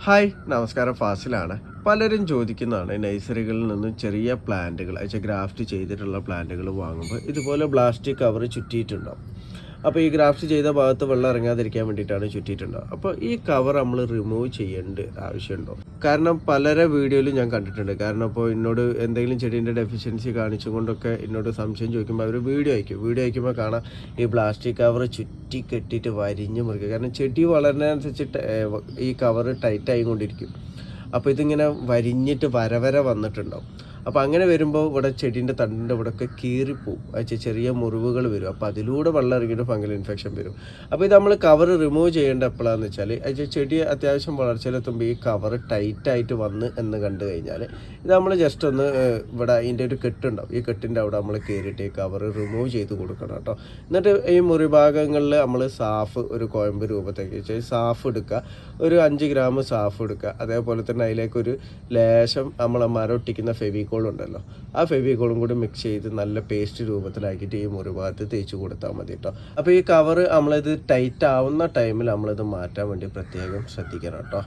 Hi നമസ്കാരം, ഫാസിലാണ്. പലരും ചോദിക്കുന്നതാണ് നഴ്സറികളിൽ നിന്നും ചെറിയ പ്ലാന്റുകൾ ഗ്രാഫ്റ്റ് ചെയ്തിട്ടുള്ള പ്ലാന്റുകൾ വാങ്ങുമ്പോൾ ഇതുപോലെ പ്ലാസ്റ്റിക് കവർ ചുറ്റിയിട്ടുണ്ടാവും. അപ്പോൾ ഈ ഗ്രാഫ്റ്റ് ചെയ്ത ഭാഗത്ത് വെള്ളം ഇറങ്ങാതിരിക്കാൻ വേണ്ടിയിട്ടാണ് ചുറ്റിയിട്ടുണ്ടാവുക. അപ്പോൾ ഈ കവർ നമ്മൾ റിമൂവ് ചെയ്യേണ്ട ആവശ്യമുണ്ടോ? കാരണം പലരെ വീഡിയോയിലും ഞാൻ കണ്ടിട്ടുണ്ട്. കാരണം ഇപ്പോൾ എന്നോട് എന്തെങ്കിലും ചെടീൻ്റെ ഡെഫിഷ്യൻസി കാണിച്ചുകൊണ്ടൊക്കെ എന്നോട് സംശയം ചോദിക്കുമ്പോൾ അവർ വീഡിയോ അയക്കുമ്പോൾ കാണാം ഈ പ്ലാസ്റ്റിക് കവർ ചുറ്റി കെട്ടിയിട്ട് വരിഞ്ഞ് മുറിക്കുക. കാരണം ചെടി വളരുന്നതിനനുസരിച്ച് ഈ കവർ ടൈറ്റ് ആയിക്കൊണ്ടിരിക്കും. അപ്പോൾ ഇതിങ്ങനെ വരിഞ്ഞിട്ട് വര വന്നിട്ടുണ്ടാവും. അപ്പോൾ അങ്ങനെ വരുമ്പോൾ ഇവിടെ ചെടീൻ്റെ തണ്ടിൻ്റെ ഇവിടെയൊക്കെ കീറിപ്പോവും. ചെറിയ മുറിവുകൾ വരും. അപ്പോൾ അതിലൂടെ വെള്ളം ഇറങ്ങിയിട്ട് ഫംഗൽ ഇൻഫെക്ഷൻ വരും. അപ്പോൾ ഇത് നമ്മൾ കവർ റിമൂവ് ചെയ്യേണ്ട എപ്പോഴാണെന്ന് വെച്ചാൽ ചെടി അത്യാവശ്യം വളർച്ചയിലെത്തുമ്പോൾ ഈ കവർ ടൈറ്റായിട്ട് വന്ന് എന്ന് കണ്ടു കഴിഞ്ഞാൽ ഇത് നമ്മൾ ജസ്റ്റ് ഒന്ന് ഇവിടെ അതിൻ്റെ ഒരു കെട്ടുണ്ടാവും. ഈ കെട്ടിൻ്റെ അവിടെ നമ്മൾ കയറിയിട്ട് ഈ കവർ റിമൂവ് ചെയ്ത് കൊടുക്കണം കേട്ടോ. എന്നിട്ട് ഈ മുറിഭാഗങ്ങളിൽ നമ്മൾ സാഫ് ഒരു കോയമ്പ് രൂപത്തേക്ക് സാഫ് എടുക്കുക. ഒരു 5 ഗ്രാം സാഫ് എടുക്കുക. അതേപോലെ തന്നെ അതിലേക്കൊരു ലേശം നമ്മളെ മരം ഒട്ടിക്കുന്ന ഫെവിക്കോൾ ഉണ്ടല്ലോ, ആ ഫെവിക്കോളും കൂടി മിക്സ് ചെയ്ത് നല്ല പേസ്റ്റ് രൂപത്തിലാക്കിയിട്ട് ഈ മുറിഭാഗത്ത് തേച്ച് കൊടുത്താൽ മതി കേട്ടോ. അപ്പോൾ ഈ കവർ നമ്മളിത് ടൈറ്റ് ആവുന്ന ടൈമിൽ നമ്മളിത് മാറ്റാൻ വേണ്ടി പ്രത്യേകം ശ്രദ്ധിക്കണം കേട്ടോ.